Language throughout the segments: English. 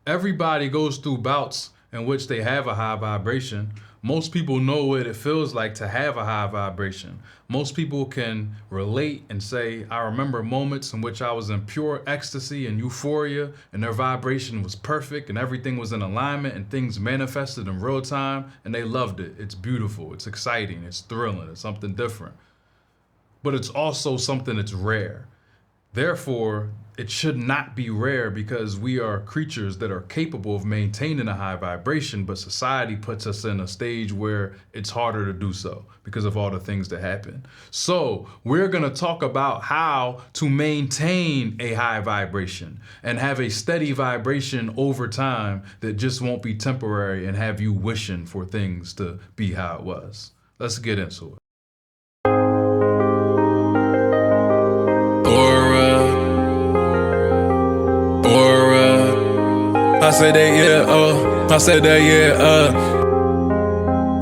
Everybody goes through bouts in which they have a high vibration. Most people know what it feels like to have a high vibration. Most people can relate and say, I remember moments in which I was in pure ecstasy and euphoria, and their vibration was perfect and everything was in alignment and things manifested in real time, and they loved it. It's beautiful, it's exciting, it's thrilling, it's something different. But it's also something that's rare. Therefore, it should not be rare because we are creatures that are capable of maintaining a high vibration, but society puts us in a stage where it's harder to do so because of all the things that happen. So, we're going to talk about how to maintain a high vibration and have a steady vibration over time that just won't be temporary and have you wishing for things to be how it was. Let's get into it. I said that, yeah, I said that, yeah,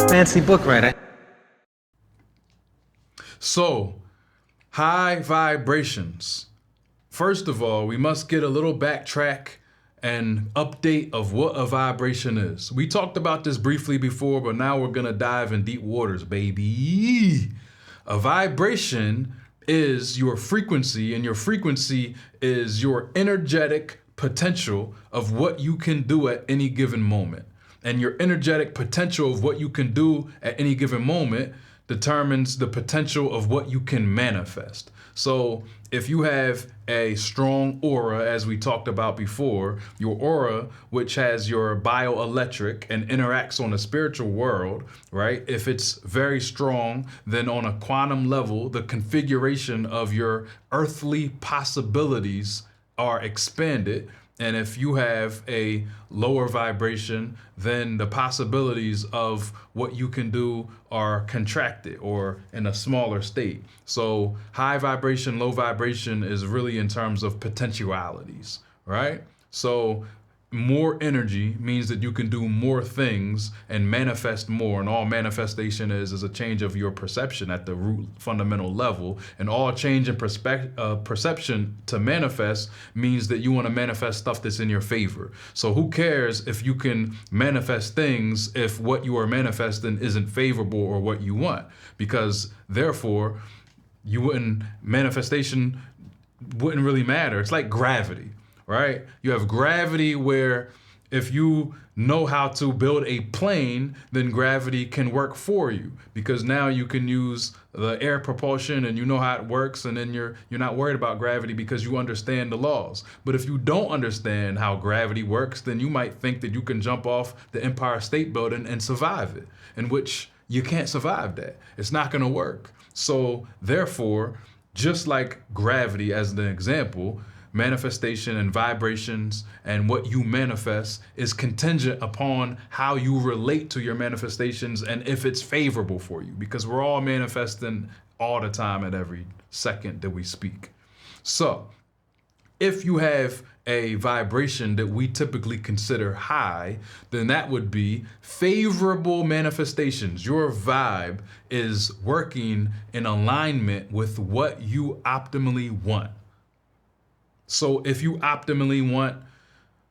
Fancy Bookwriter. So, high vibrations. First of all, we must get a little backtrack and update of what a vibration is. We talked about this briefly before, but now we're gonna dive in deep waters, baby. A vibration is your frequency, and your frequency is your energetic potential of what you can do at any given moment. And your energetic potential of what you can do at any given moment determines the potential of what you can manifest. So if you have a strong aura, as we talked about before, your aura, which has your bioelectric and interacts on the spiritual world, right? If it's very strong, then on a quantum level, the configuration of your earthly possibilities are expanded. And if you have a lower vibration, then the possibilities of what you can do are contracted or in a smaller state. So high vibration, low vibration is really in terms of potentialities, right? So more energy means that you can do more things and manifest more, and all manifestation is a change of your perception at the root fundamental level, and all change in perception to manifest means that you want to manifest stuff that's in your favor. So who cares if you can manifest things if what you are manifesting isn't favorable or what you want, because therefore manifestation wouldn't really matter. It's like gravity, right? You have gravity where if you know how to build a plane, then gravity can work for you, because now you can use the air propulsion and you know how it works, and then you're not worried about gravity because you understand the laws. But if you don't understand how gravity works, then you might think that you can jump off the Empire State Building and survive it, in which you can't survive that. It's not going to work. So therefore, just like gravity as an example, manifestation and vibrations and what you manifest is contingent upon how you relate to your manifestations and if it's favorable for you, because we're all manifesting all the time at every second that we speak. So if you have a vibration that we typically consider high, then that would be favorable manifestations. Your vibe is working in alignment with what you optimally want. So if you optimally want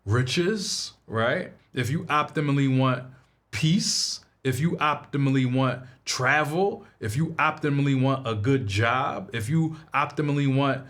riches, right? If you optimally want peace, if you optimally want travel, if you optimally want a good job, if you optimally want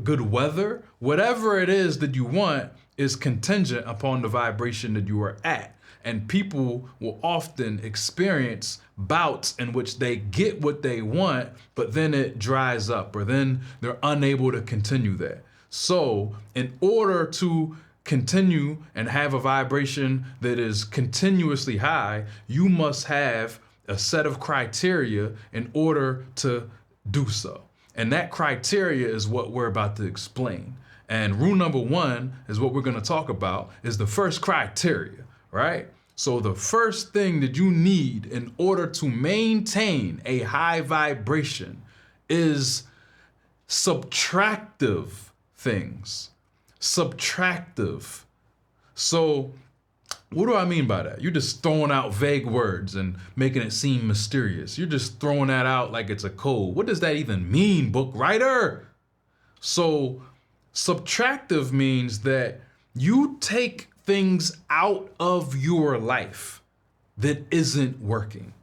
good weather, whatever it is that you want is contingent upon the vibration that you are at. And people will often experience bouts in which they get what they want, but then it dries up, or then they're unable to continue that. So in order to continue and have a vibration that is continuously high, you must have a set of criteria in order to do so. And that criteria is what we're about to explain. And rule number one is what we're going to talk about, is the first criteria, right? So the first thing that you need in order to maintain a high vibration is subtractive things. Subtractive. So what do I mean by that? You're just throwing out vague words and making it seem mysterious. You're just throwing that out like it's a code. What does that even mean, book writer? So subtractive means that you take things out of your life that isn't working,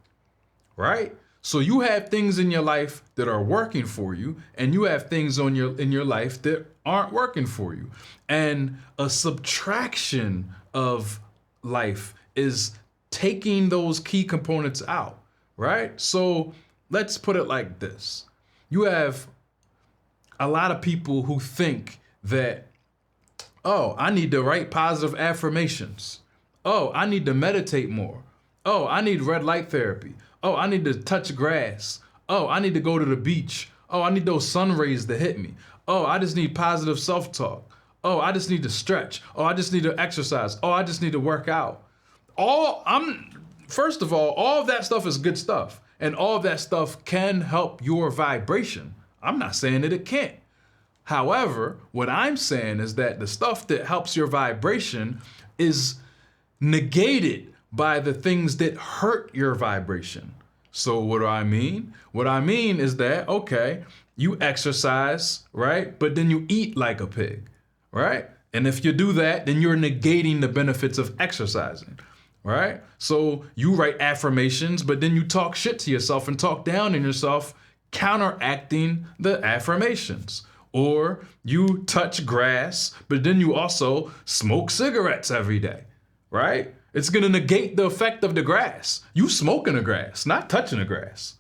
right? So you have things in your life that are working for you, and you have things in your life that aren't working for you. And a subtraction of life is taking those key components out, right? So let's put it like this. You have a lot of people who think that, oh, I need to write positive affirmations. Oh, I need to meditate more. Oh, I need red light therapy. Oh, I need to touch grass. Oh, I need to go to the beach. Oh, I need those sun rays to hit me. Oh, I just need positive self-talk. Oh, I just need to stretch. Oh, I just need to exercise. Oh, I just need to work out. First of all of that stuff is good stuff. And all of that stuff can help your vibration. I'm not saying that it can't. However, what I'm saying is that the stuff that helps your vibration is negated by the things that hurt your vibration. So what do I mean? What I mean is that, okay, you exercise, right? But then you eat like a pig, right? And if you do that, then you're negating the benefits of exercising, right? So you write affirmations, but then you talk shit to yourself and talk down on yourself, counteracting the affirmations. Or you touch grass, but then you also smoke cigarettes every day, right? It's going to negate the effect of the grass. You smoking the grass, not touching the grass,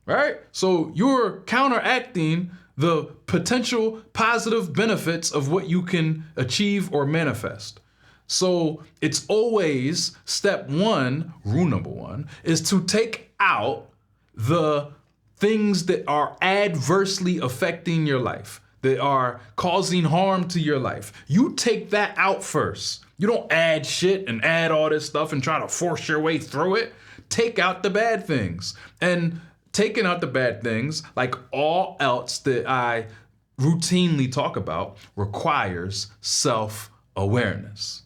right? So you're counteracting the potential positive benefits of what you can achieve or manifest. So it's always step one, rule number one, is to take out the things that are adversely affecting your life, that are causing harm to your life. You take that out first. You don't add shit and add all this stuff and try to force your way through it. Take out the bad things. And taking out the bad things, like all else that I routinely talk about, requires self-awareness.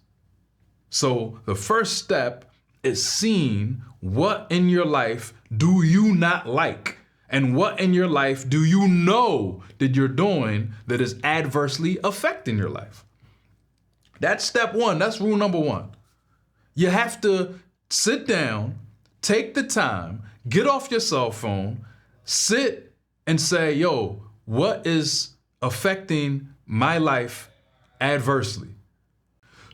So the first step is seeing what in your life do you not like, and what in your life do you know that you're doing that is adversely affecting your life. That's step one. That's rule number one. You have to sit down, take the time, get off your cell phone, sit and say, yo, what is affecting my life adversely?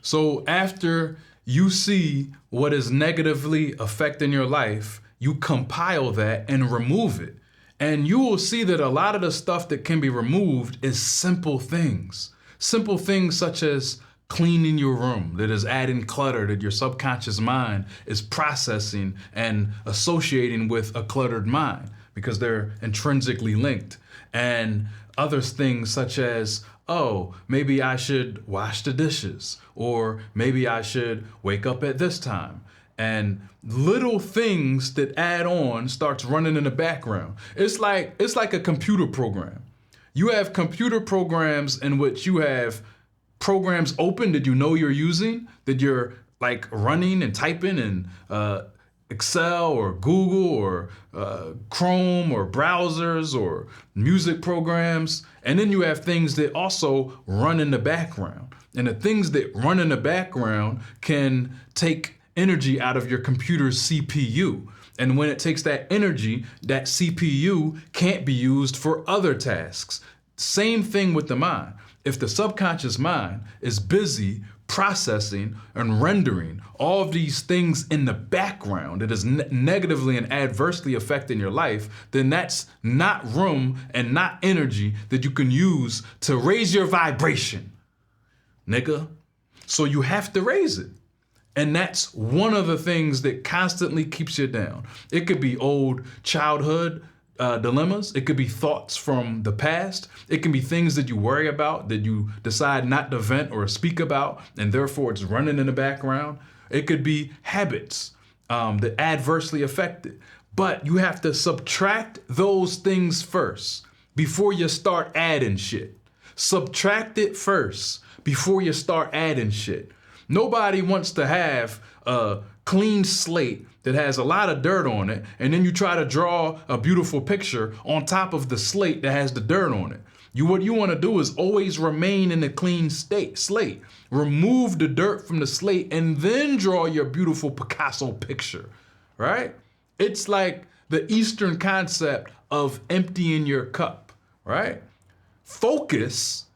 So after you see what is negatively affecting your life, you compile that and remove it. And you will see that a lot of the stuff that can be removed is simple things. Simple things such as cleaning your room, that is adding clutter that your subconscious mind is processing and associating with a cluttered mind because they're intrinsically linked. And other things such as, oh, maybe I should wash the dishes, or maybe I should wake up at this time. And little things that add on starts running in the background. It's like a computer program. You have computer programs in which you have programs open that you know you're using, that you're like running and typing in Excel or Google or Chrome or browsers or music programs. And then you have things that also run in the background. And the things that run in the background can take energy out of your computer's CPU. And when it takes that energy, that CPU can't be used for other tasks. Same thing with the mind. If the subconscious mind is busy processing and rendering all of these things in the background that is negatively and adversely affecting your life, then that's not room and not energy that you can use to raise your vibration, nigga. So you have to raise it. And that's one of the things that constantly keeps you down. It could be old childhood dilemmas. It could be thoughts from the past. It can be things that you worry about that you decide not to vent or speak about, and therefore it's running in the background. It could be habits that adversely affect it. But you have to subtract those things first before you start adding shit. Subtract it first before you start adding shit. Nobody wants to have a clean slate that has a lot of dirt on it, and then you try to draw a beautiful picture on top of the slate that has the dirt on it. What you want to do is always remain in a clean slate. Remove the dirt from the slate and then draw your beautiful Picasso picture, right? It's like the Eastern concept of emptying your cup, right? Focus,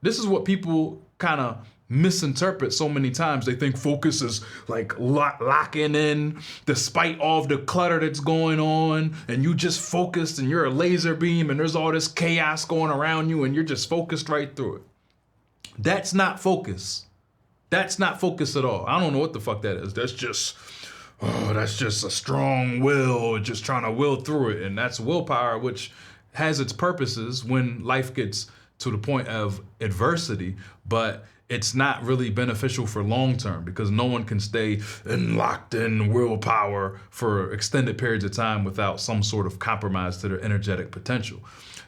this is what people kind of misinterpret so many times. They think focus is like locking in despite all of the clutter that's going on, and you just focused and you're a laser beam and there's all this chaos going around you and you're just focused right through it. That's not focus. That's not focus at all. I don't know what the fuck that is. That's just a strong will, just trying to will through it. And that's willpower, which has its purposes when life gets to the point of adversity, but it's not really beneficial for long term because no one can stay locked in willpower for extended periods of time without some sort of compromise to their energetic potential.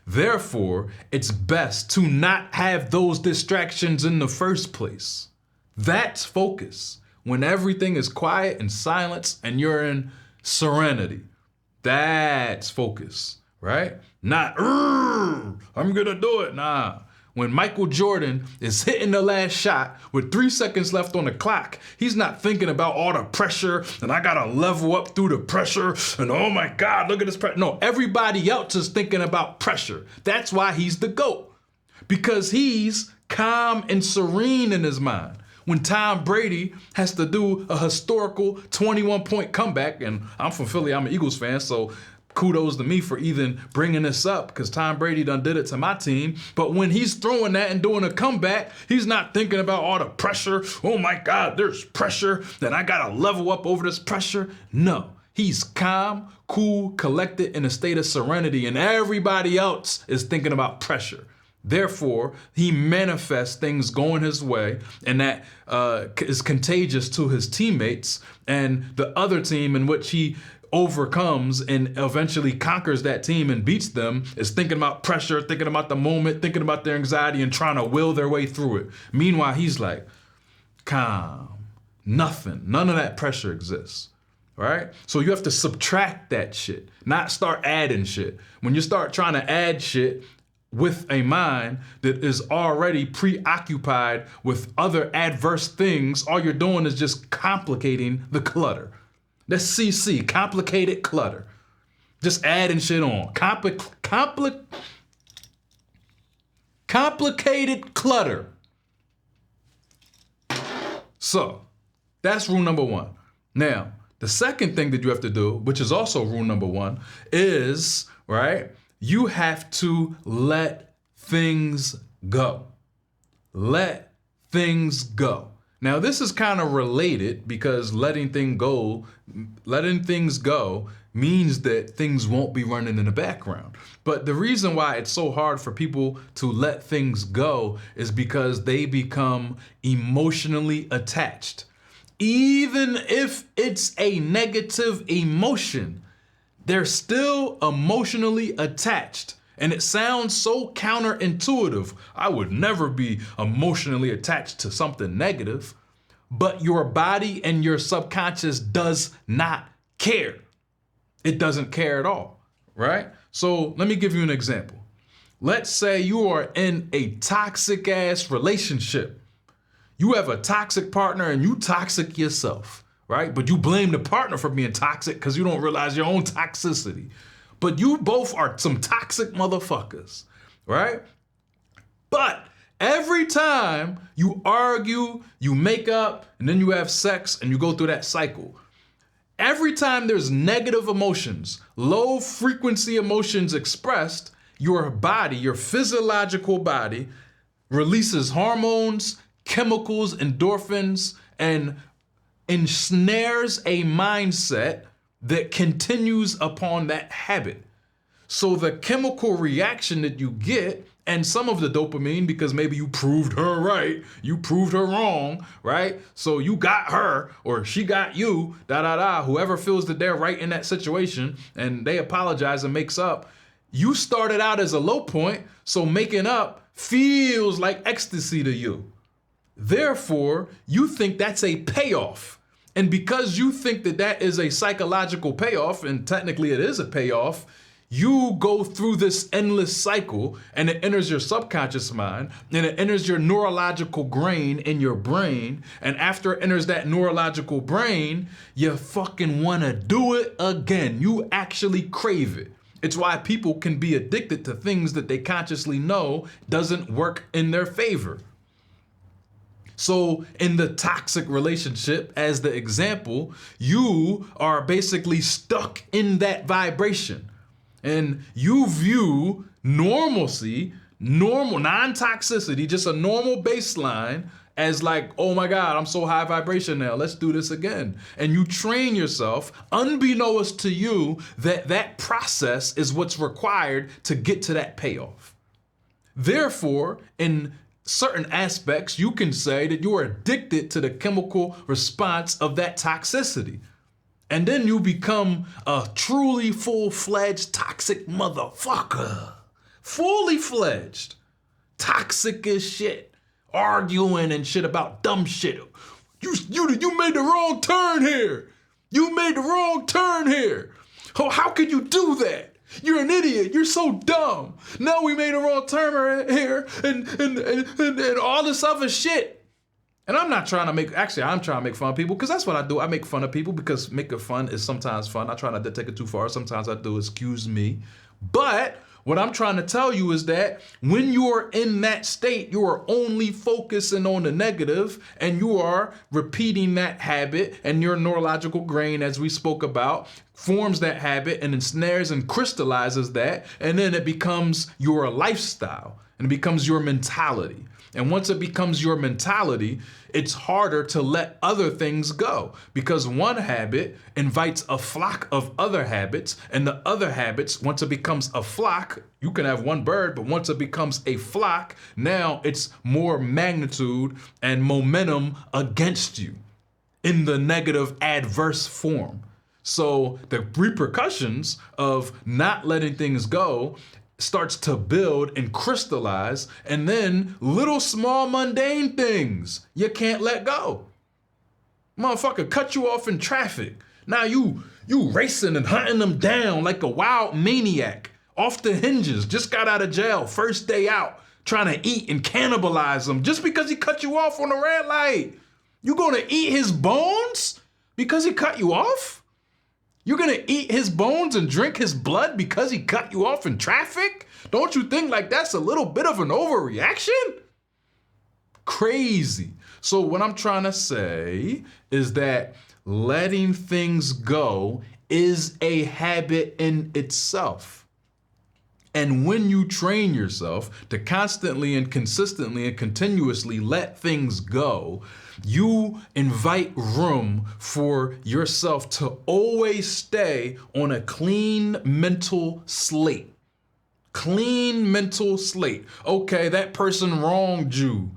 Therefore, it's best to not have those distractions in the first place. That's focus. When everything is quiet and silence and you're in serenity, that's focus, right? Not, I'm gonna do it. Nah. When Michael Jordan is hitting the last shot with 3 seconds left on the clock, he's not thinking about all the pressure and I gotta level up through the pressure and oh my God, look at this pressure. No, everybody else is thinking about pressure. That's why he's the GOAT, because he's calm and serene in his mind. When Tom Brady has to do a historical 21-point comeback, and I'm from Philly, I'm an Eagles fan, so kudos to me for even bringing this up because Tom Brady done did it to my team. But when he's throwing that and doing a comeback, he's not thinking about all the pressure. Oh my God, there's pressure. Then I got to level up over this pressure. No, he's calm, cool, collected in a state of serenity, and everybody else is thinking about pressure. Therefore, he manifests things going his way, and that is contagious to his teammates and the other team in which he overcomes and eventually conquers that team and beats them is thinking about pressure, thinking about the moment, thinking about their anxiety and trying to will their way through it. Meanwhile, he's like, calm, nothing, none of that pressure exists, right? So you have to subtract that shit, not start adding shit. When you start trying to add shit with a mind that is already preoccupied with other adverse things, all you're doing is just complicating the clutter. That's CC, complicated clutter. Just adding shit on. Complicated clutter. So, that's rule number one. Now, the second thing that you have to do, which is also rule number one, is, right, you have to let things go. Let things go. Now, this is kind of related because letting things go means that things won't be running in the background. But the reason why it's so hard for people to let things go is because they become emotionally attached. Even if it's a negative emotion, they're still emotionally attached. And it sounds so counterintuitive. I would never be emotionally attached to something negative. But your body and your subconscious does not care. It doesn't care at all, right? So let me give you an example. Let's say you are in a toxic ass relationship. You have a toxic partner and you toxic yourself, right? But you blame the partner for being toxic because you don't realize your own toxicity. But you both are some toxic motherfuckers, right? But every time you argue, you make up, and then you have sex and you go through that cycle. Every time there's negative emotions, low frequency emotions expressed, your body, your physiological body, releases hormones, chemicals, endorphins, and ensnares a mindset that continues upon that habit. So the chemical reaction that you get, and some of the dopamine, because maybe you proved her right, you proved her wrong, right? So you got her, or she got you, whoever feels that they're right in that situation, and they apologize and makes up. You started out as a low point, so making up feels like ecstasy to you. Therefore, you think that's a payoff. And because you think that that is a psychological payoff, and technically it is a payoff, you go through this endless cycle, and it enters your subconscious mind, and it enters your neurological grain in your brain. And after it enters that neurological brain, you fucking want to do it again. You actually crave it. It's why people can be addicted to things that they consciously know doesn't work in their favor. So in the toxic relationship, as the example, you are basically stuck in that vibration. And you view normalcy, normal, non-toxicity, just a normal baseline as like, oh my God, I'm so high vibration now, let's do this again. And you train yourself, unbeknownst to you, that that process is what's required to get to that payoff. Therefore, in certain aspects, you can say that you are addicted to the chemical response of that toxicity. And then you become a truly full-fledged toxic motherfucker. Fully fledged. Toxic as shit. Arguing and shit about dumb shit. You made the wrong turn here. You made the wrong turn here. Oh, how could you do that? You're an idiot. You're so dumb. Now we made a wrong turn here and all this other shit. And I'm not trying to make, actually, I'm trying to make fun of people because that's what I do. I make fun of people because making fun is sometimes fun. I try not to take it too far. Sometimes I do, excuse me. But what I'm trying to tell you is that when you are in that state, you are only focusing on the negative and you are repeating that habit, and your neurological grain, as we spoke about, forms that habit and ensnares and crystallizes that. And then it becomes your lifestyle and it becomes your mentality. And once it becomes your mentality, it's harder to let other things go because one habit invites a flock of other habits, and the other habits, once it becomes a flock, you can have one bird, but once it becomes a flock, now it's more magnitude and momentum against you in the negative adverse form. So the repercussions of not letting things go starts to build and crystallize, and then little small mundane things you can't let go. Motherfucker cut you off in traffic. Now you racing and hunting them down like a wild maniac, off the hinges, just got out of jail, first day out, trying to eat and cannibalize them just because he cut you off on the red light. You gonna eat his bones because he cut you off? You're gonna eat his bones and drink his blood because he cut you off in traffic? Don't you think like that's a little bit of an overreaction? Crazy. So what I'm trying to say is that letting things go is a habit in itself. And when you train yourself to constantly and consistently and continuously let things go, you invite room for yourself to always stay on a clean mental slate. Clean mental slate. Okay, that person wronged you.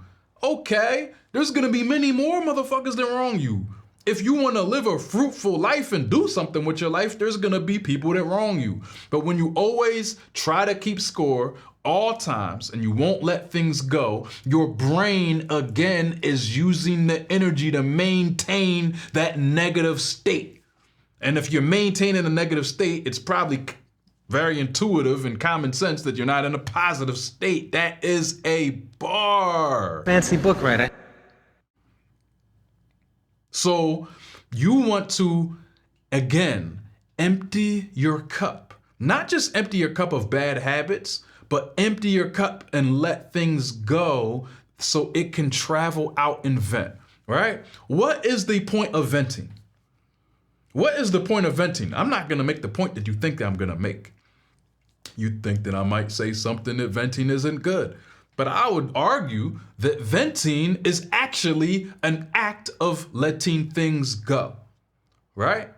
Okay, there's gonna be many more motherfuckers that wrong you. If you want to live a fruitful life and do something with your life, there's going to be people that wrong you. But when you always try to keep score all times and you won't let things go, your brain again is using the energy to maintain that negative state. And if you're maintaining a negative state, it's probably very intuitive and common sense that you're not in a positive state. That is a bar. Fancy Bookwriter. So you want to, again, empty your cup. Not just empty your cup of bad habits, but empty your cup and let things go so it can travel out and vent, right? What is the point of venting? What is the point of venting? I'm not going to make the point that you think that I'm going to make. You think that I might say something that venting isn't good. But I would argue that venting is actually an act of letting things go, right?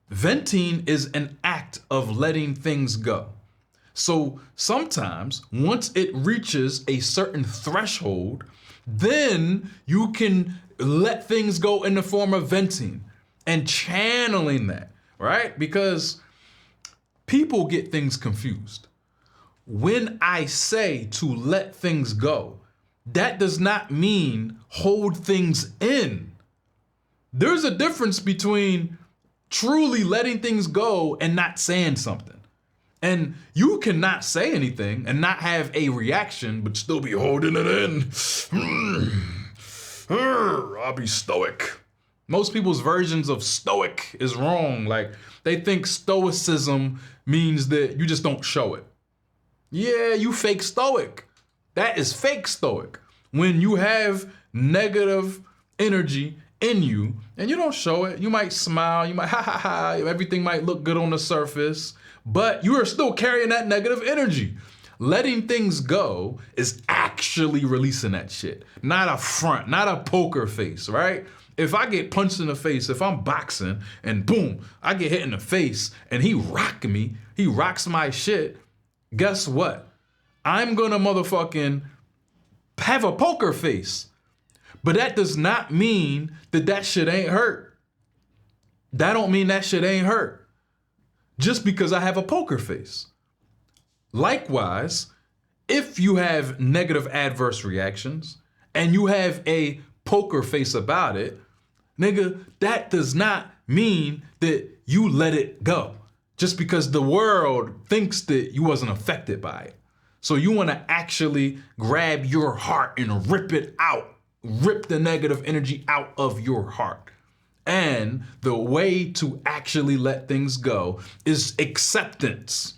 Venting is an act of letting things go. So sometimes once it reaches a certain threshold, then you can let things go in the form of venting and channeling that, right? Because people get things confused. When I say to let things go, that does not mean hold things in. There's a difference between truly letting things go and not saying something. And you cannot say anything and not have a reaction, but still be holding it in. I'll be stoic. Most people's versions of stoic is wrong. Like, they think stoicism means that you just don't show it. Yeah, you fake stoic. That is fake stoic. When you have negative energy in you and you don't show it, you might smile, you might ha ha ha, everything might look good on the surface, but you are still carrying that negative energy. Letting things go is actually releasing that shit, not a front, not a poker face, right? If I get punched in the face, if I'm boxing and boom, I get hit in the face and he rocks my shit, guess what? I'm gonna motherfucking have a poker face. But that does not mean that shit ain't hurt. That don't mean that shit ain't hurt. Just because I have a poker face. Likewise, if you have negative adverse reactions and you have a poker face about it, nigga, that does not mean that you let it go. Just because the world thinks that you wasn't affected by it. So you want to actually grab your heart and rip it out. Rip the negative energy out of your heart. And the way to actually let things go is acceptance.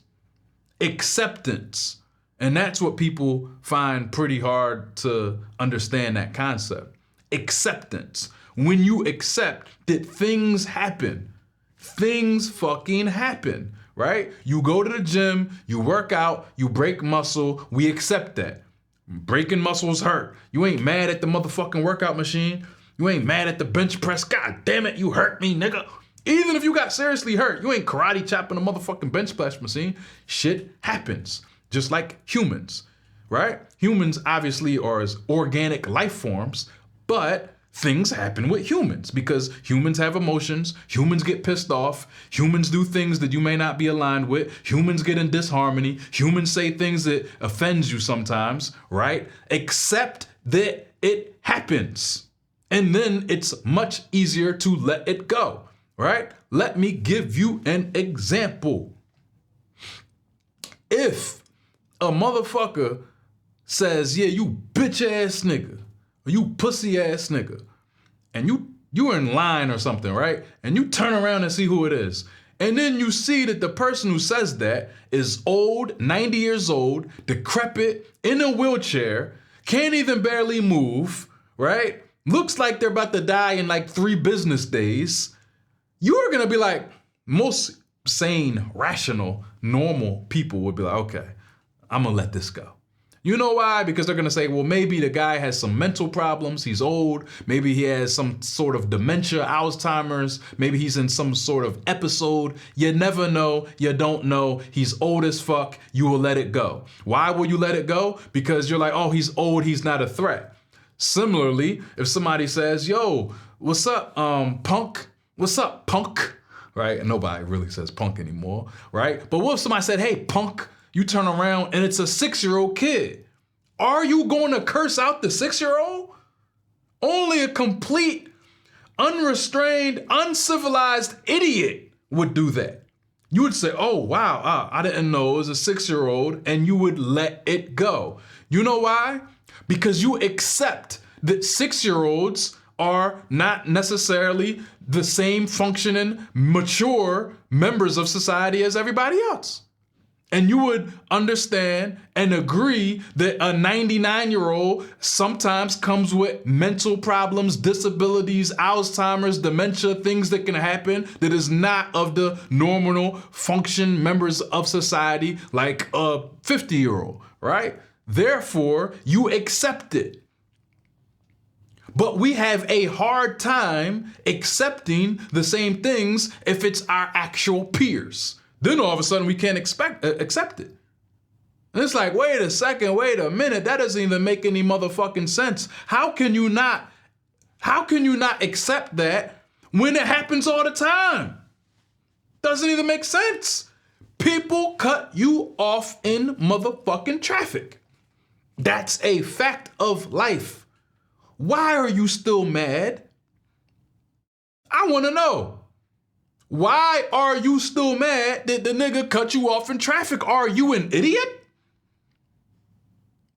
Acceptance. And that's what people find pretty hard to understand, that concept. Acceptance. When you accept that things happen, things fucking happen, right? You go to the gym, you work out, you break muscle, we accept that. Breaking muscles hurt. You ain't mad at the motherfucking workout machine. You ain't mad at the bench press. God damn it, you hurt me, nigga. Even if you got seriously hurt, you ain't karate chopping a motherfucking bench press machine. Shit happens. Just like humans, right? Humans obviously are as organic life forms, but things happen with humans because humans have emotions, humans get pissed off, humans do things that you may not be aligned with, humans get in disharmony, humans say things that offends you sometimes, right? Accept that it happens. And then it's much easier to let it go, right? Let me give you an example. If a motherfucker says, yeah, you bitch ass nigga, or you pussy ass nigga, and you're in line or something, right? And you turn around and see who it is. And then you see that the person who says that is old, 90 years old, decrepit, in a wheelchair, can't even barely move, right? Looks like they're about to die in like 3 business days. You're gonna be like, most sane, rational, normal people would be like, okay, I'm gonna let this go. You know why? Because they're gonna say, well, maybe the guy has some mental problems, he's old, maybe he has some sort of dementia, Alzheimer's, maybe he's in some sort of episode. You never know, you don't know, he's old as fuck, you will let it go. Why will you let it go? Because you're like, oh, he's old, he's not a threat. Similarly, if somebody says, yo, what's up, punk? What's up, punk? Right? Nobody really says punk anymore, right? But what if somebody said, hey, punk? You turn around and it's a 6-year-old kid. Are you going to curse out the 6-year-old? Only a complete, unrestrained, uncivilized idiot would do that. You would say, oh, wow, I didn't know it was a 6-year-old, and you would let it go. You know why? Because you accept that 6-year-olds are not necessarily the same functioning, mature members of society as everybody else. And you would understand and agree that a 99-year-old sometimes comes with mental problems, disabilities, Alzheimer's, dementia, things that can happen that is not of the normal function members of society like a 50-year-old, right? Therefore, you accept it. But we have a hard time accepting the same things if it's our actual peers. Then all of a sudden we can't accept it. And it's like, wait a second, wait a minute, that doesn't even make any motherfucking sense. How can you not accept that when it happens all the time? Doesn't even make sense. People cut you off in motherfucking traffic. That's a fact of life. Why are you still mad? I want to know. Why are you still mad that the nigga cut you off in traffic? Are you an idiot?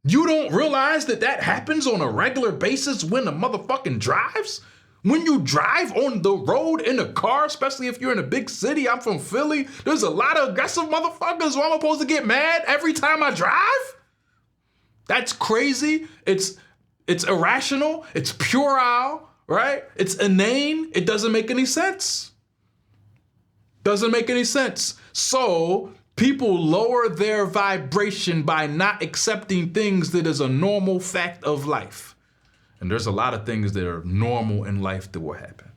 You don't realize that that happens on a regular basis when a motherfucking drives? When you drive on the road in a car, especially if you're in a big city, I'm from Philly, there's a lot of aggressive motherfuckers who I'm supposed to get mad every time I drive? That's crazy. It's irrational. It's puerile, right? It's inane. It doesn't make any sense. Doesn't make any sense. So people lower their vibration by not accepting things that is a normal fact of life. And there's a lot of things that are normal in life that will happen,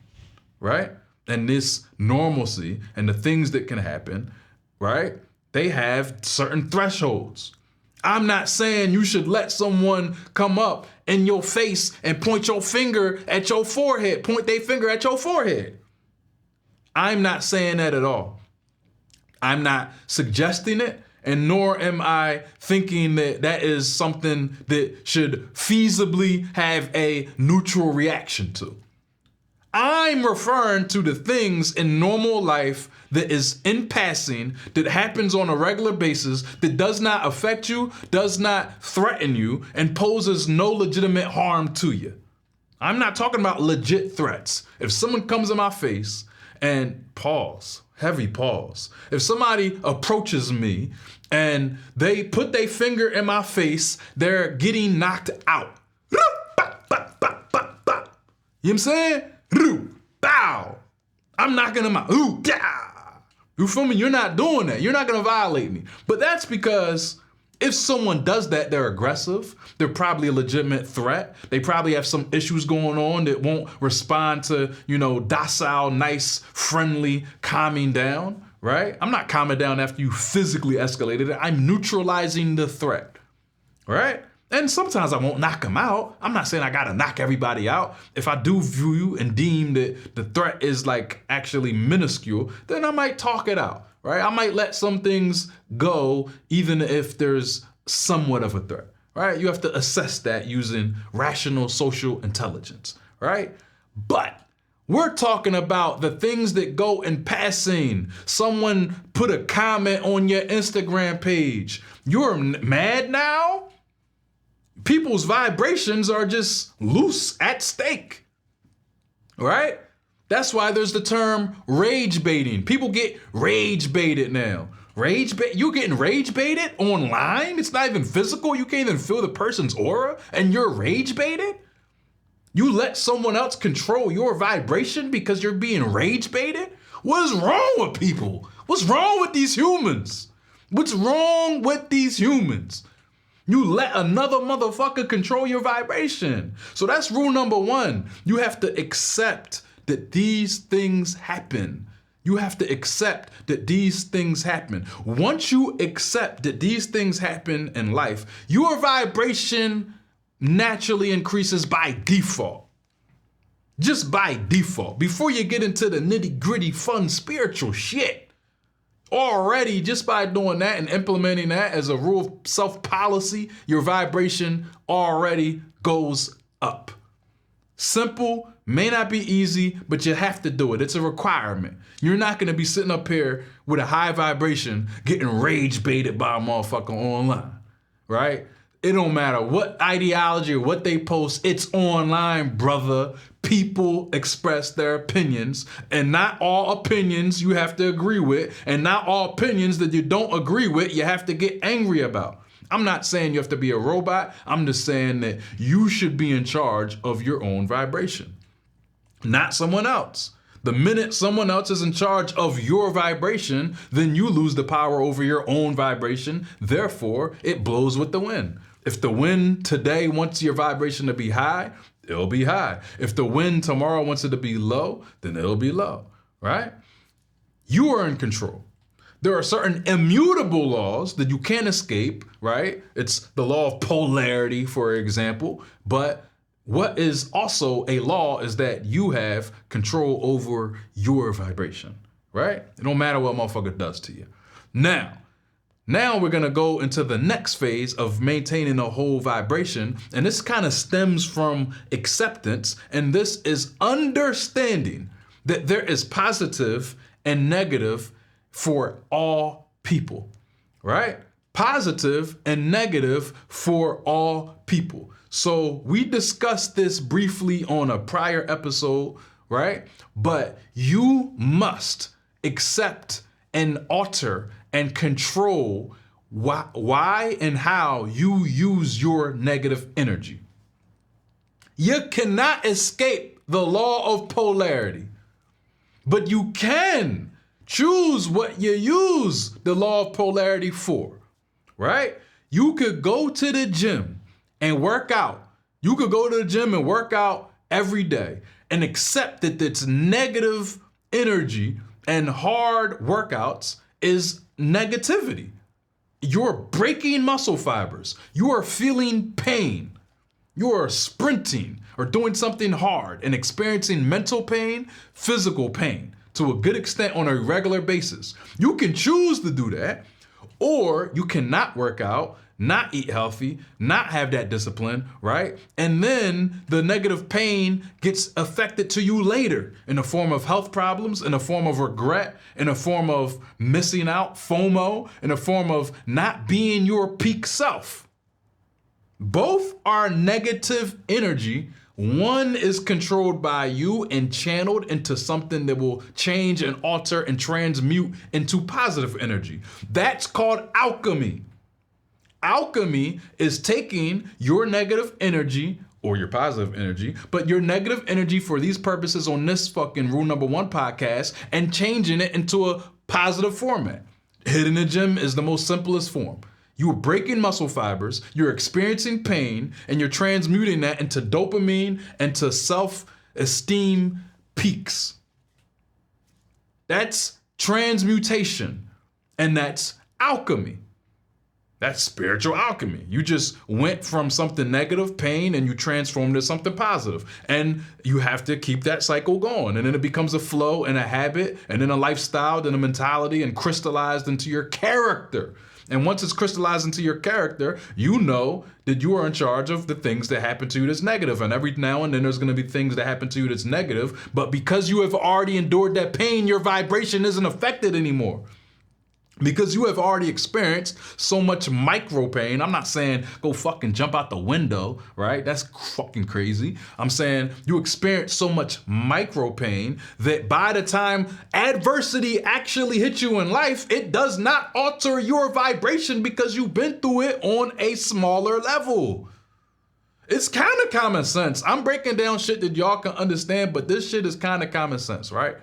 right? And this normalcy and the things that can happen, right? They have certain thresholds. I'm not saying you should let someone come up in your face and point your finger at your forehead, point their finger at your forehead. I'm not saying that at all. I'm not suggesting it, and nor am I thinking that that is something that should feasibly have a neutral reaction to. I'm referring to the things in normal life that is in passing, that happens on a regular basis, that does not affect you, does not threaten you, and poses no legitimate harm to you. I'm not talking about legit threats. If someone comes in my face and pause, heavy pause. If somebody approaches me and they put their finger in my face, they're getting knocked out. You know what I'm saying? Bow. I'm knocking them out. You feel me? You're not doing that. You're not going to violate me. But that's because if someone does that, they're aggressive. They're probably a legitimate threat. They probably have some issues going on that won't respond to, docile, nice, friendly, calming down, right? I'm not calming down after you physically escalated it. I'm neutralizing the threat, right? And sometimes I won't knock them out. I'm not saying I got to knock everybody out. If I do view and deem that the threat is actually minuscule, then I might talk it out, right? I might let some things go even if there's somewhat of a threat, right? You have to assess that using rational social intelligence, right? But we're talking about the things that go in passing. Someone put a comment on your Instagram page. You're mad now? People's vibrations are just loose at stake, right? That's why there's the term rage baiting. People get rage baited now. You getting rage baited online? It's not even physical. You can't even feel the person's aura and you're rage baited? You let someone else control your vibration because you're being rage baited? What is wrong with people? What's wrong with these humans? What's wrong with these humans? You let another motherfucker control your vibration. So that's rule number one. You have to accept that these things happen. You have to accept that these things happen. Once you accept that these things happen in life, your vibration naturally increases by default. Just by default. Before you get into the nitty-gritty, fun, spiritual shit. Already, just by doing that and implementing that as a rule of self-policy, your vibration already goes up. Simple, may not be easy, but you have to do it. It's a requirement. You're not going to be sitting up here with a high vibration getting rage baited by a motherfucker online, right? It don't matter what ideology or what they post, it's online, brother. People express their opinions, and not all opinions you have to agree with, and not all opinions that you don't agree with, you have to get angry about. I'm not saying you have to be a robot. I'm just saying that you should be in charge of your own vibration, not someone else. The minute someone else is in charge of your vibration, then you lose the power over your own vibration. Therefore, it blows with the wind. If the wind today wants your vibration to be high, it'll be high. If the wind tomorrow wants it to be low, then it'll be low, right? You are in control. There are certain immutable laws that you can't escape, right? It's the law of polarity, for example. But what is also a law is that you have control over your vibration, right? It don't matter what motherfucker does to you. Now we're going to go into the next phase of maintaining a whole vibration. And this kind of stems from acceptance. And this is understanding that there is positive and negative for all people, right? Positive and negative for all people. So we discussed this briefly on a prior episode, right? But you must accept and alter and control why and how you use your negative energy. You cannot escape the law of polarity, but you can choose what you use the law of polarity for, right? You could go to the gym and work out. You could go to the gym and work out every day and accept that it's negative energy and hard workouts is negativity. You're breaking muscle fibers. You are feeling pain. You are sprinting or doing something hard and experiencing mental pain, physical pain to a good extent on a regular basis. You can choose to do that, or you cannot work out, not eat healthy, not have that discipline, right? And then the negative pain gets affected to you later in the form of health problems, in the form of regret, in the form of missing out, FOMO, in the form of not being your peak self. Both are negative energy. One is controlled by you and channeled into something that will change and alter and transmute into positive energy. That's called alchemy. Alchemy is taking your negative energy or your positive energy, but your negative energy for these purposes on this fucking Rule Number 1 podcast and changing it into a positive format. Hitting the gym is the most simplest form. You are breaking muscle fibers, you're experiencing pain, and you're transmuting that into dopamine and to self-esteem peaks. That's transmutation, and that's alchemy. That's spiritual alchemy. You just went from something negative, pain, and you transformed it to something positive. And you have to keep that cycle going. And then it becomes a flow and a habit, and then a lifestyle, then a mentality, and crystallized into your character. And once it's crystallized into your character, you know that you are in charge of the things that happen to you that's negative. And every now and then there's going to be things that happen to you that's negative. But because you have already endured that pain, your vibration isn't affected anymore. Because you have already experienced so much micro pain. I'm not saying go fucking jump out the window, right? That's fucking crazy. I'm saying you experience so much micro pain that by the time adversity actually hits you in life, it does not alter your vibration because you've been through it on a smaller level. It's kind of common sense. I'm breaking down shit that y'all can understand, but this shit is kind of common sense, right?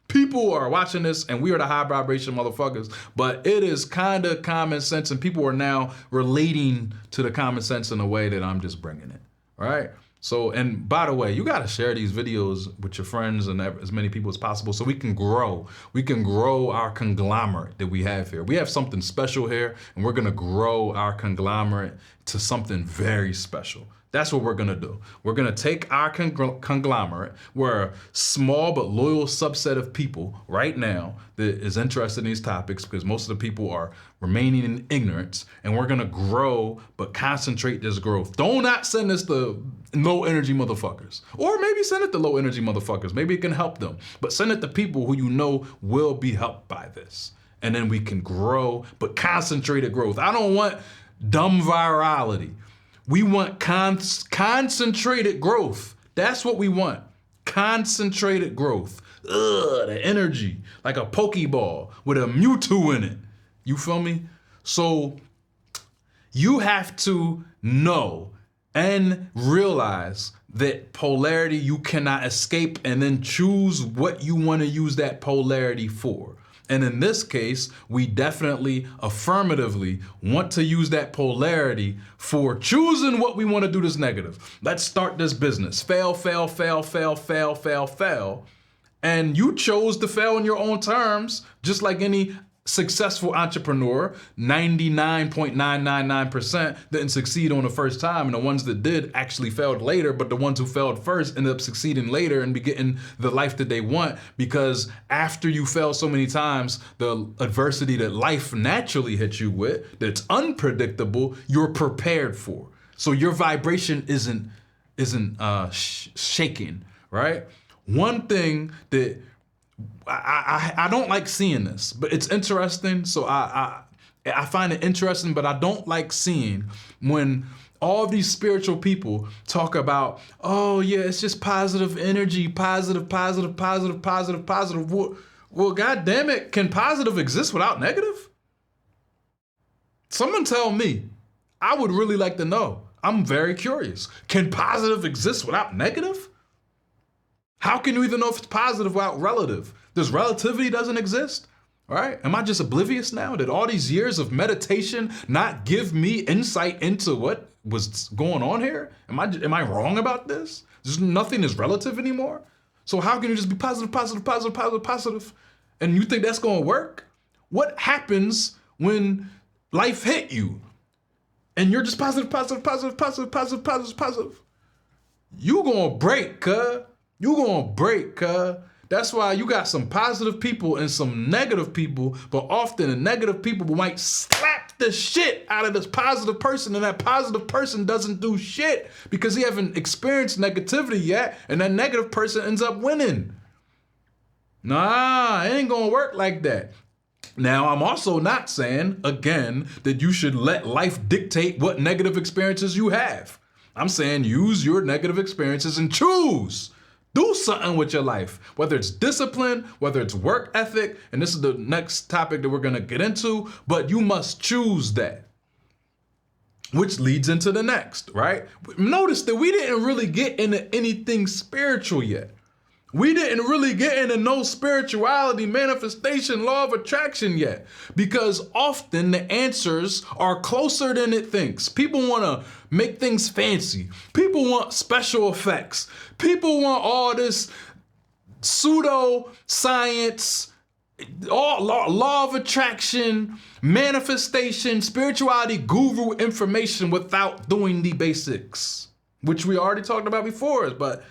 People are watching this and we are the high vibration motherfuckers, but it is kind of common sense and people are now relating to the common sense in a way that I'm just bringing it, right? So, and by the way, you got to share these videos with your friends and as many people as possible so we can grow. We can grow our conglomerate that we have here. We have something special here and we're going to grow our conglomerate to something very special. That's what we're going to do. We're going to take our conglomerate. We're a small but loyal subset of people right now that is interested in these topics because most of the people are remaining in ignorance. And we're going to grow but concentrate this growth. Do not send this to low energy motherfuckers. Or maybe send it to low energy motherfuckers. Maybe it can help them. But send it to people who you know will be helped by this. And then we can grow but concentrated growth. I don't want dumb virality. We want concentrated growth. That's what we want. Concentrated growth. The energy. Like a Pokeball with a Mewtwo in it. You feel me? So you have to know and realize that polarity you cannot escape and then choose what you want to use that polarity for. And in this case, we definitely affirmatively want to use that polarity for choosing what we want to do that's negative. Let's start this business. Fail, fail, fail, fail, fail, fail, fail. And you chose to fail in your own terms, just like any successful entrepreneur. 99.999% didn't succeed on the first time, and the ones that did actually failed later, but the ones who failed first ended up succeeding later and be getting the life that they want, because after you fail so many times, the adversity that life naturally hits you with, that's unpredictable, you're prepared for. So your vibration isn't shaking, right? One thing that I don't like seeing this, but it's interesting. So I find it interesting, but I don't like seeing when all these spiritual people talk about, oh yeah, it's just positive energy, positive, positive, positive, positive, positive. Well, God damn it, can positive exist without negative? Someone tell me. I would really like to know. I'm very curious. Can positive exist without negative? How can you even know if it's positive without relative? Does relativity doesn't exist? All right. Am I just oblivious now? Did all these years of meditation not give me insight into what was going on here? Am I wrong about this? Nothing is relative anymore. So how can you just be positive, positive, positive, positive, positive, and you think that's going to work? What happens when life hit you and you're just positive, positive, positive, positive, positive, positive, positive? You gonna break, cuz. You gonna break, cuz. That's why you got some positive people and some negative people, but often the negative people might slap the shit out of this positive person, and that positive person doesn't do shit because he haven't experienced negativity yet, and that negative person ends up winning. Nah, it ain't gonna work like that. Now, I'm also not saying, again, that you should let life dictate what negative experiences you have. I'm saying use your negative experiences and choose. Do something with your life, whether it's discipline, whether it's work ethic, and this is the next topic that we're gonna get into, but you must choose that. Which leads into the next, right? Notice that we didn't really get into anything spiritual yet. We didn't really get into no spirituality, manifestation, law of attraction yet, because often the answers are closer than it thinks. People want to make things fancy. People want special effects. People want all this pseudo science, all law of attraction, manifestation, spirituality, guru information without doing the basics, which we already talked about before, but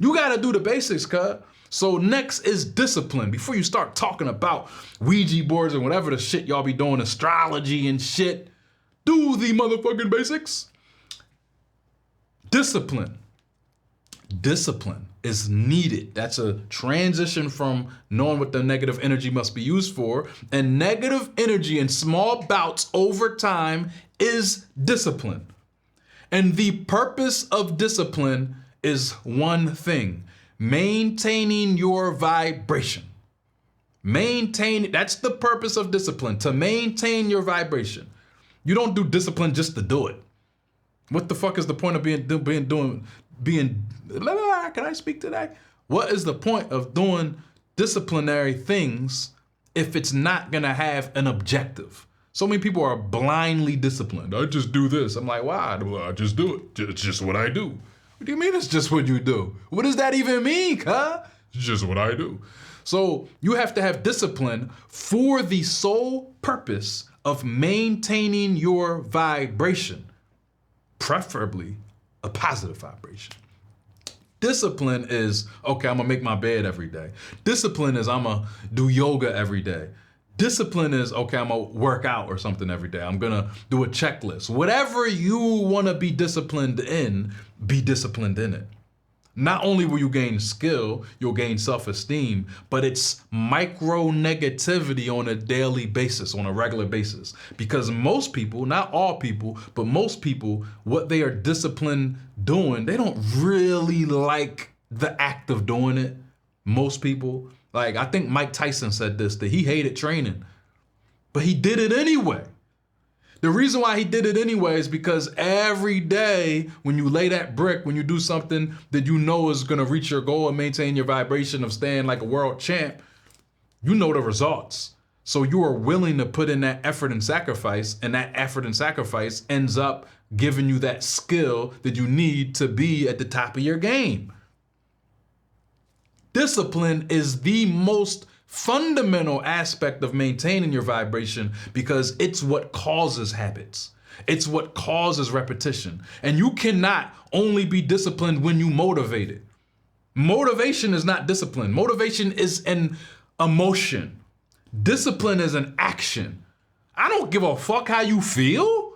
you gotta do the basics, cuz. So next is discipline. Before you start talking about Ouija boards and whatever the shit y'all be doing, astrology and shit, do the motherfucking basics. Discipline. Discipline is needed. That's a transition from knowing what the negative energy must be used for. And negative energy in small bouts over time is discipline. And the purpose of discipline is one thing: maintaining your vibration. That's the purpose of discipline, to maintain your vibration. You don't do discipline just to do it. What the fuck is the point of can I speak to that? What is the point of doing disciplinary things if it's not gonna have an objective? So many people are blindly disciplined. I just do this. I'm like, why? Well, I just do it. It's just what I do. What do you mean it's just what you do? What does that even mean, huh? It's just what I do. So you have to have discipline for the sole purpose of maintaining your vibration, preferably a positive vibration. Discipline is, okay, I'm gonna make my bed every day. Discipline is, I'm gonna do yoga every day. Discipline is, okay, I'm gonna work out or something every day. I'm gonna do a checklist. Whatever you wanna be disciplined in, be disciplined in it. Not only will you gain skill, you'll gain self-esteem, but it's micro negativity on a daily basis, on a regular basis. Because most people, not all people, but most people, what they are disciplined doing, they don't really like the act of doing it. Most people. Like, I think Mike Tyson said this, that he hated training, but he did it anyway. The reason why he did it anyway is because every day when you lay that brick, when you do something that you know is gonna reach your goal and maintain your vibration of staying like a world champ, you know the results. So you are willing to put in that effort and sacrifice, and that effort and sacrifice ends up giving you that skill that you need to be at the top of your game. Discipline is the most fundamental aspect of maintaining your vibration because it's what causes habits. It's what causes repetition. And you cannot only be disciplined when you motivated. Motivation is not discipline. Motivation is an emotion. Discipline is an action. I don't give a fuck how you feel.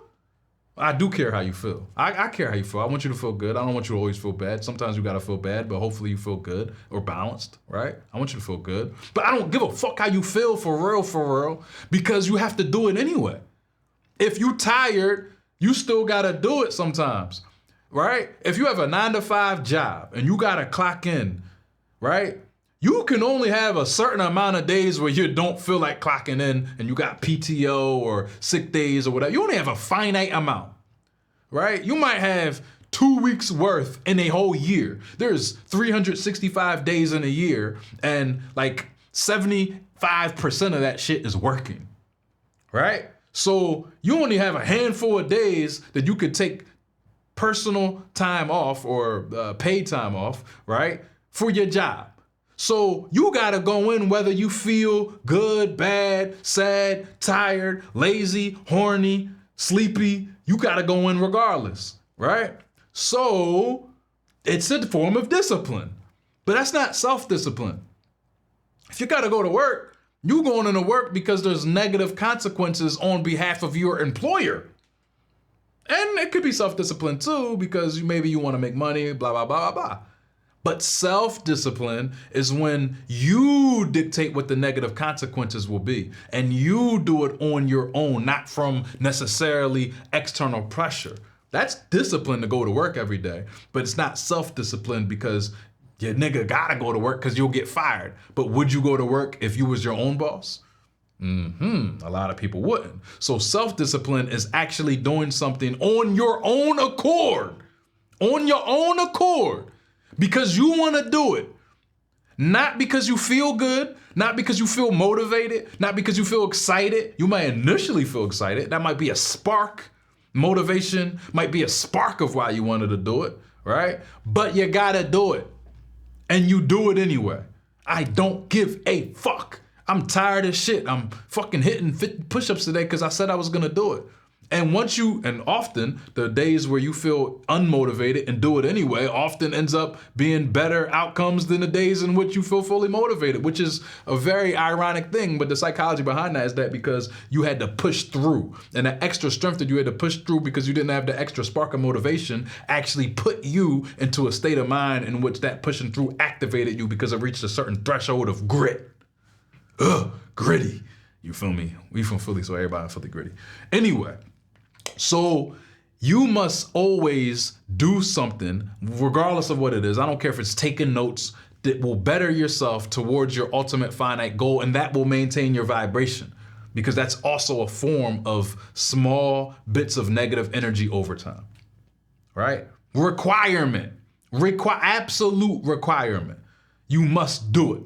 I do care how you feel. I care how you feel. I want you to feel good. I don't want you to always feel bad. Sometimes you gotta feel bad, but hopefully you feel good or balanced, right? I want you to feel good. But I don't give a fuck how you feel for real, because you have to do it anyway. If you tired, you still gotta do it sometimes, right? If you have a 9-to-5 job and you gotta clock in, right? You can only have a certain amount of days where you don't feel like clocking in and you got PTO or sick days or whatever. You only have a finite amount, right? You might have 2 weeks worth in a whole year. There's 365 days in a year and like 75% of that shit is working, right? So you only have a handful of days that you could take personal time off or paid time off, right? For your job. So you gotta go in whether you feel good, bad, sad, tired, lazy, horny, sleepy. You gotta go in regardless, right? So it's a form of discipline, but that's not self-discipline. If you gotta go to work, you going into work because there's negative consequences on behalf of your employer. And it could be self-discipline too, because maybe you wanna make money, blah, blah, blah, blah, blah. But self-discipline is when you dictate what the negative consequences will be. And you do it on your own, not from necessarily external pressure. That's discipline to go to work every day. But it's not self-discipline because your nigga gotta go to work because you'll get fired. But would you go to work if you was your own boss? A lot of people wouldn't. So self-discipline is actually doing something on your own accord. On your own accord. Because you want to do it. Not because you feel good, not because you feel motivated, not because you feel excited. You might initially feel excited. That might be a spark. Motivation might be a spark of why you wanted to do it, right? But you gotta do it. And you do it anyway. I don't give a fuck. I'm tired of shit. I'm fucking hitting 50 push-ups today because I said I was gonna do it. And often the days where you feel unmotivated and do it anyway often ends up being better outcomes than the days in which you feel fully motivated, which is a very ironic thing. But the psychology behind that is that because you had to push through, and the extra strength that you had to push through because you didn't have the extra spark of motivation actually put you into a state of mind in which that pushing through activated you because it reached a certain threshold of grit. Gritty. You feel me? We from Philly, so everybody in Philly gritty. Anyway. So you must always do something, regardless of what it is. I don't care if it's taking notes that will better yourself towards your ultimate finite goal, and that will maintain your vibration, because that's also a form of small bits of negative energy over time, right? Absolute requirement. You must do it.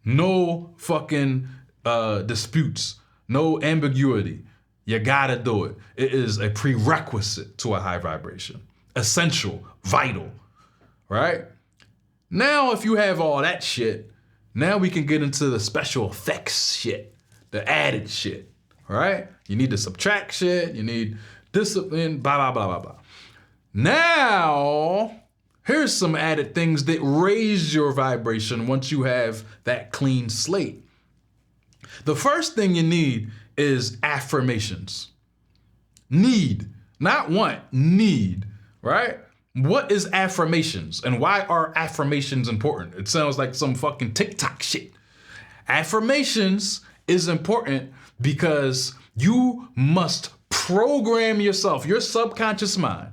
No fucking disputes, no ambiguity. You gotta do it. It is a prerequisite to a high vibration. Essential, vital, right? Now, if you have all that shit, now we can get into the special effects shit, the added shit, right? You need to subtract shit, you need discipline, blah, blah, blah, blah, blah. Now, here's some added things that raise your vibration once you have that clean slate. The first thing you need is affirmations. Need, not want, need, right? What is affirmations and why are affirmations important? It sounds like some fucking TikTok shit. Affirmations is important because you must program yourself. Your subconscious mind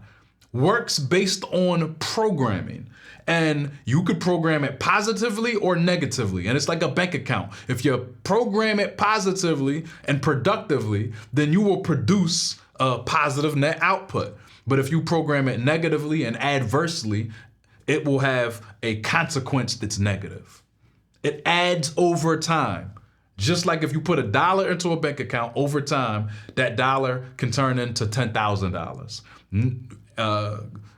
works based on programming. And you could program it positively or negatively. And it's like a bank account. If you program it positively and productively, then you will produce a positive net output. But if you program it negatively and adversely, it will have a consequence that's negative. It adds over time. Just like if you put $1 into a bank account over time, that dollar can turn into $10,000.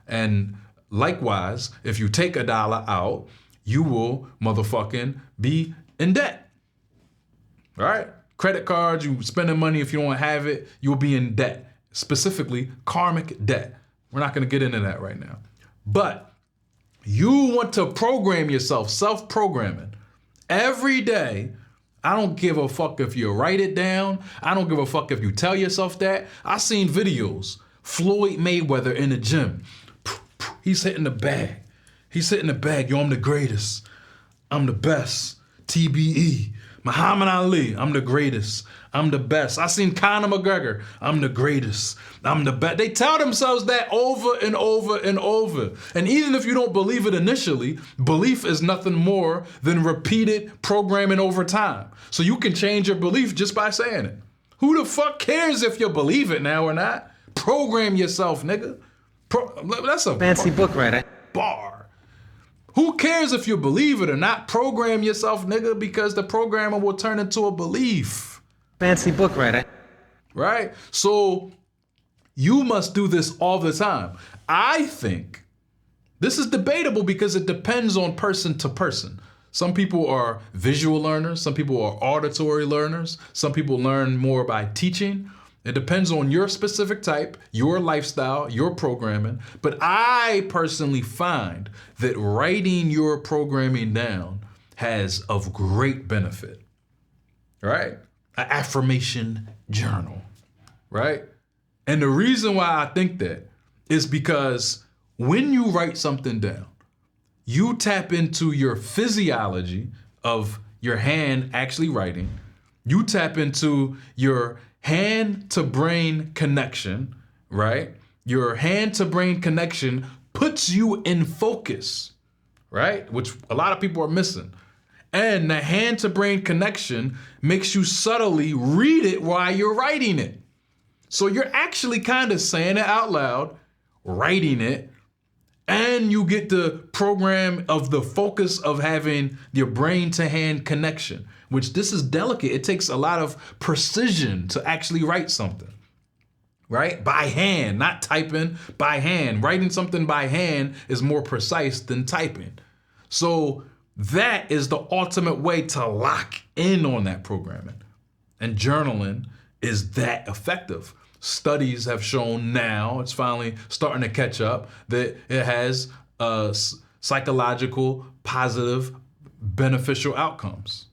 And likewise, if you take $1 out, you will motherfucking be in debt. All right? Credit cards, you spending money, if you don't have it, you'll be in debt. Specifically, karmic debt. We're not gonna get into that right now. But you want to program yourself, self-programming. Every day, I don't give a fuck if you write it down. I don't give a fuck if you tell yourself that. I've seen videos Floyd Mayweather in the gym. He's hitting the bag. He's hitting the bag. Yo, I'm the greatest. I'm the best. TBE. Muhammad Ali, I'm the greatest. I'm the best. I seen Conor McGregor, I'm the greatest. I'm the best. They tell themselves that over and over and over. And even if you don't believe it initially, belief is nothing more than repeated programming over time. So you can change your belief just by saying it. Who the fuck cares if you believe it now or not? Program yourself, nigga. That's a fancy Bookwriter bar. Who cares if you believe it or not? Program yourself, nigga, because the programming will turn into a belief. Fancy Bookwriter. Right? So you must do this all the time. I think this is debatable because it depends on person to person. Some people are visual learners. Some people are auditory learners. Some people learn more by teaching. It depends on your specific type, your lifestyle, your programming. But I personally find that writing your programming down has of great benefit, right? An affirmation journal, right? And the reason why I think that is because when you write something down, you tap into your physiology of your hand actually writing. You tap into your hand to brain connection, right? Your hand to brain connection puts you in focus, right? Which a lot of people are missing. And the hand to brain connection makes you subtly read it while you're writing it. So you're actually kind of saying it out loud, writing it, and you get the program of the focus of having your brain to hand connection, which this is delicate. It takes a lot of precision to actually write something, right? By hand, not typing, by hand. Writing something by hand is more precise than typing. So that is the ultimate way to lock in on that programming. And journaling is that effective. Studies have shown now, it's finally starting to catch up, that it has psychological, positive, beneficial outcomes.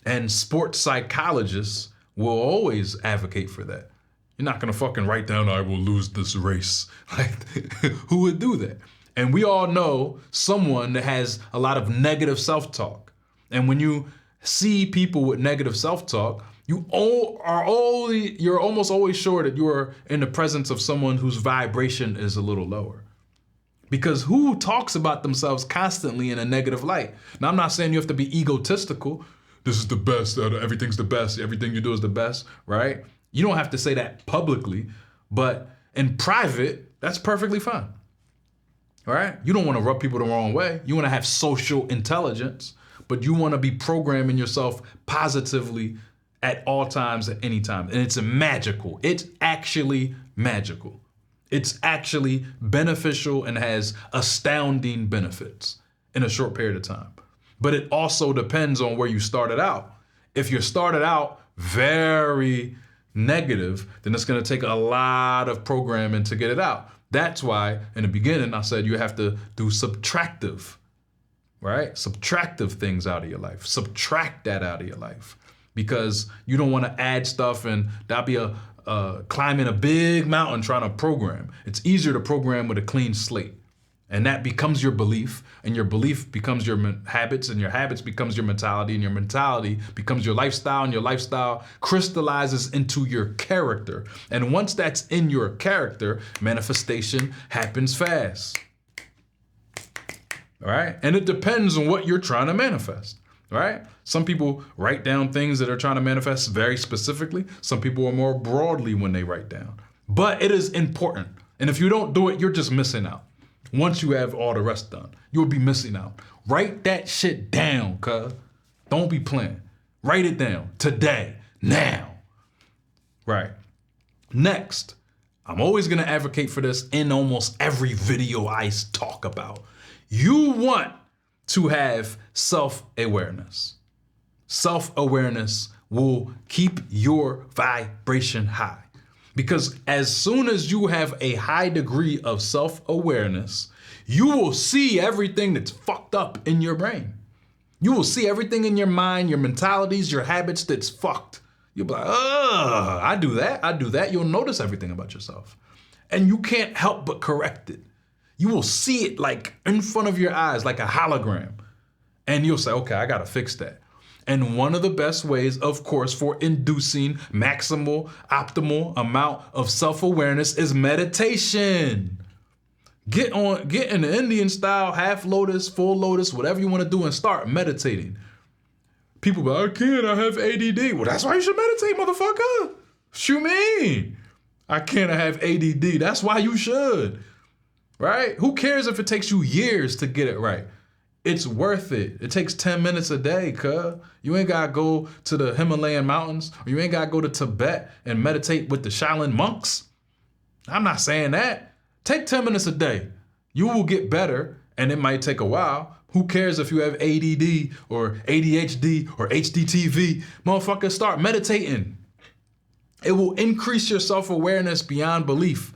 And sports psychologists will always advocate for that. You're not gonna fucking write down, I will lose this race. Like, who would do that? And we all know someone that has a lot of negative self-talk. And when you see people with negative self-talk, you're almost always sure that you are in the presence of someone whose vibration is a little lower. Because who talks about themselves constantly in a negative light? Now, I'm not saying you have to be egotistical. This is the best, everything's the best, everything you do is the best, right? You don't have to say that publicly, but in private, that's perfectly fine, all right? You don't want to rub people the wrong way. You want to have social intelligence, but you want to be programming yourself positively at all times, at any time. And it's magical. It's actually magical. It's actually beneficial and has astounding benefits in a short period of time. But it also depends on where you started out. If you started out very negative, then it's gonna take a lot of programming to get it out. That's why in the beginning I said you have to do subtractive, right? Subtractive things out of your life. Subtract that out of your life. Because you don't want to add stuff and that'd be climbing a big mountain trying to program. It's easier to program with a clean slate. And that becomes your belief, and your belief becomes your habits, and your habits becomes your mentality, and your mentality becomes your lifestyle, and your lifestyle crystallizes into your character. And once that's in your character, manifestation happens fast. All right? And it depends on what you're trying to manifest. Right? Some people write down things that are trying to manifest very specifically. Some people are more broadly when they write down. But it is important. And if you don't do it, you're just missing out. Once you have all the rest done, you'll be missing out. Write that shit down, cuz. Don't be playing. Write it down today, now. Right. Next, I'm always going to advocate for this in almost every video I talk about. You want to have self-awareness. Self-awareness will keep your vibration high. Because as soon as you have a high degree of self-awareness, you will see everything that's fucked up in your brain. You will see everything in your mind, your mentalities, your habits that's fucked. You'll be like, ugh, I do that. You'll notice everything about yourself. And you can't help but correct it. You will see it like in front of your eyes, like a hologram. And you'll say, okay, I gotta fix that. And one of the best ways, of course, for inducing optimal amount of self-awareness is meditation. Get in the Indian style, half lotus, full lotus, whatever you want to do, and start meditating. People be like, I can't, I have ADD. Well, that's why you should meditate, motherfucker. What you mean? I can't, I have ADD. That's why you should, right? Who cares if it takes you years to get it right? It's worth it. It takes 10 minutes a day, cuz. You ain't gotta go to the Himalayan mountains, or you ain't gotta go to Tibet and meditate with the Shaolin monks. I'm not saying that. Take 10 minutes a day. You will get better, and it might take a while. Who cares if you have ADD or ADHD or HDTV? Motherfucker, start meditating. It will increase your self-awareness beyond belief.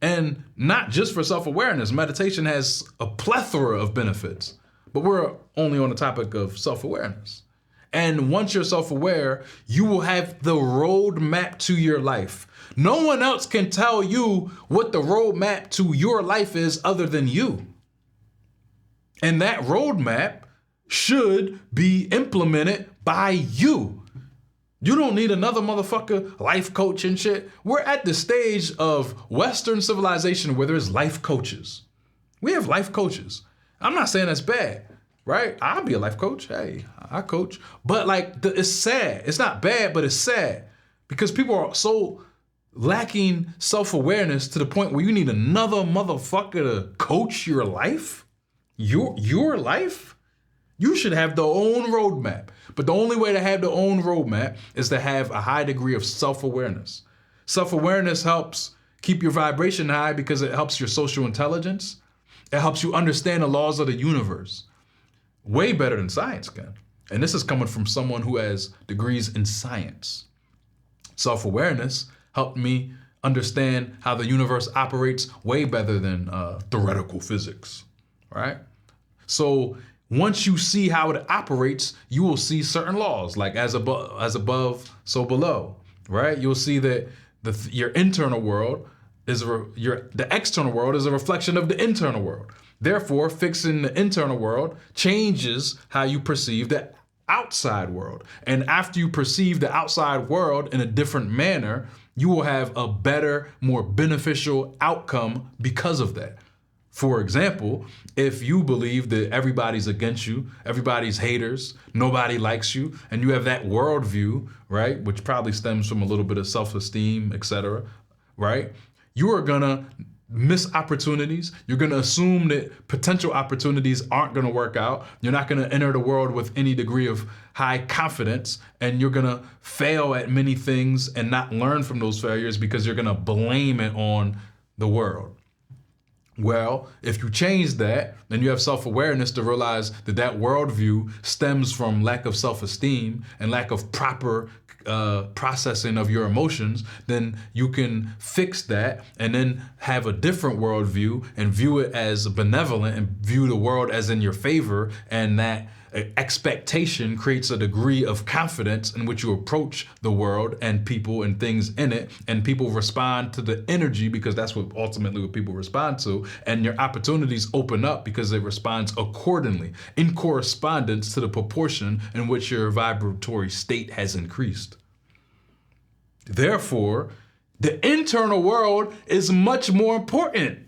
And not just for self-awareness. Meditation has a plethora of benefits. But we're only on the topic of self-awareness. And once you're self-aware, you will have the roadmap to your life. No one else can tell you what the roadmap to your life is other than you. And that roadmap should be implemented by you. You don't need another motherfucker life coach and shit. We're at the stage of Western civilization where there's life coaches. We have life coaches. I'm not saying that's bad, right? I'll be a life coach. Hey, I coach. But like, it's sad. It's not bad, but it's sad because people are so lacking self-awareness to the point where you need another motherfucker to coach your life. Your life? You should have their own roadmap. But the only way to have their own roadmap is to have a high degree of self-awareness. Self-awareness helps keep your vibration high because it helps your social intelligence. It helps you understand the laws of the universe. Way better than science can. And this is coming from someone who has degrees in science. Self-awareness helped me understand how the universe operates way better than theoretical physics, right? So once you see how it operates, you will see certain laws, like as above, so below, right? You'll see that your internal world the external world is a reflection of the internal world. Therefore, fixing the internal world changes how you perceive the outside world. And after you perceive the outside world in a different manner, you will have a better, more beneficial outcome because of that. For example, if you believe that everybody's against you, everybody's haters, nobody likes you, and you have that worldview, right, which probably stems from a little bit of self-esteem, etc., right, you are gonna miss opportunities. You're gonna assume that potential opportunities aren't gonna work out. You're not gonna enter the world with any degree of high confidence, and you're gonna fail at many things and not learn from those failures because you're gonna blame it on the world. Well, if you change that, then you have self-awareness to realize that that worldview stems from lack of self-esteem and lack of proper processing of your emotions, then you can fix that and then have a different worldview and view it as benevolent and view the world as in your favor, and that expectation creates a degree of confidence in which you approach the world and people and things in it, and people respond to the energy because that's what people respond to, and your opportunities open up because it responds accordingly in correspondence to the proportion in which your vibratory state has increased. Therefore, the internal world is much more important.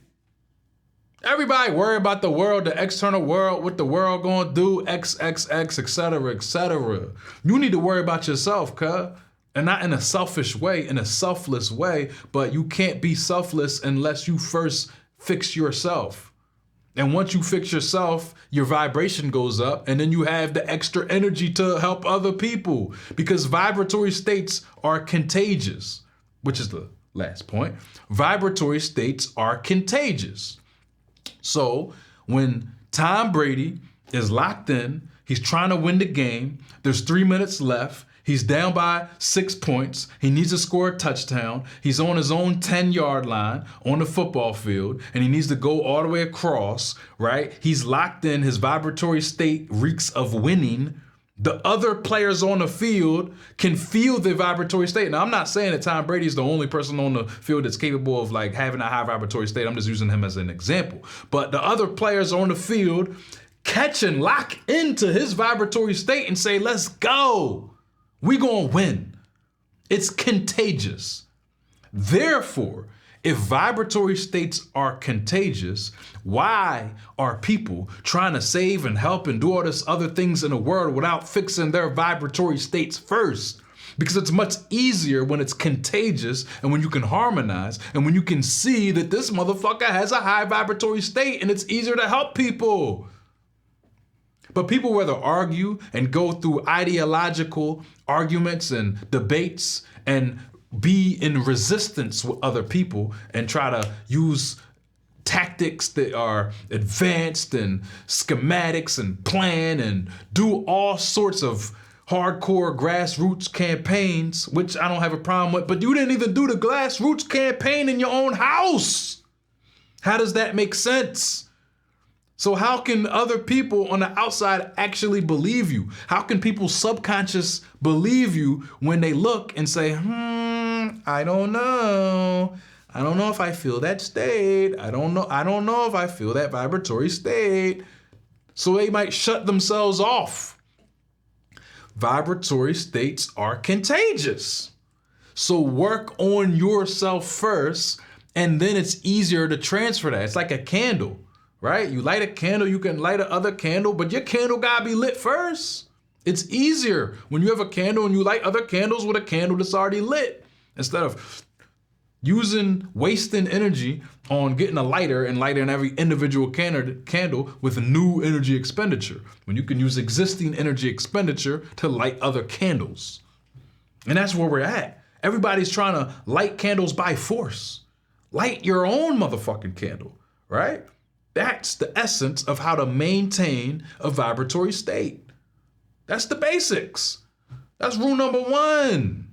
Everybody worry about the world, the external world, what the world gonna do, XXX, etc., etc. You need to worry about yourself, cuz. And not in a selfish way, in a selfless way, but you can't be selfless unless you first fix yourself. And once you fix yourself, your vibration goes up, and then you have the extra energy to help other people, because vibratory states are contagious, which is the last point. Vibratory states are contagious. So when Tom Brady is locked in, he's trying to win the game, there's 3 minutes left, he's down by 6 points, he needs to score a touchdown, he's on his own 10-yard line on the football field, and he needs to go all the way across, right? He's locked in, his vibratory state reeks of winning, The other players on the field can feel the vibratory state. Now, I'm not saying that Tom Brady is the only person on the field that's capable of like having a high vibratory state. I'm just using him as an example. But the other players on the field catch and lock into his vibratory state and say, let's go. We gonna win. It's contagious. Therefore, if vibratory states are contagious, why are people trying to save and help and do all this other things in the world without fixing their vibratory states first? Because it's much easier when it's contagious and when you can harmonize and when you can see that this motherfucker has a high vibratory state and it's easier to help people. But people rather argue and go through ideological arguments and debates and be in resistance with other people and try to use tactics that are advanced and schematics and plan and do all sorts of hardcore grassroots campaigns, which I don't have a problem with, but you didn't even do the grassroots campaign in your own house. How does that make sense? So how can other people on the outside actually believe you? How can people subconscious believe you when they look and say, I don't know. I don't know if I feel that state. I don't know if I feel that vibratory state. So they might shut themselves off. Vibratory states are contagious. So work on yourself first, and then it's easier to transfer that. It's like a candle. Right? You light a candle, you can light another candle, but your candle gotta be lit first. It's easier when you have a candle and you light other candles with a candle that's already lit. Instead of wasting energy on getting a lighter and lighting every individual candle with a new energy expenditure, when you can use existing energy expenditure to light other candles. And that's where we're at. Everybody's trying to light candles by force. Light your own motherfucking candle, right? That's the essence of how to maintain a vibratory state. That's the basics. That's rule number 1.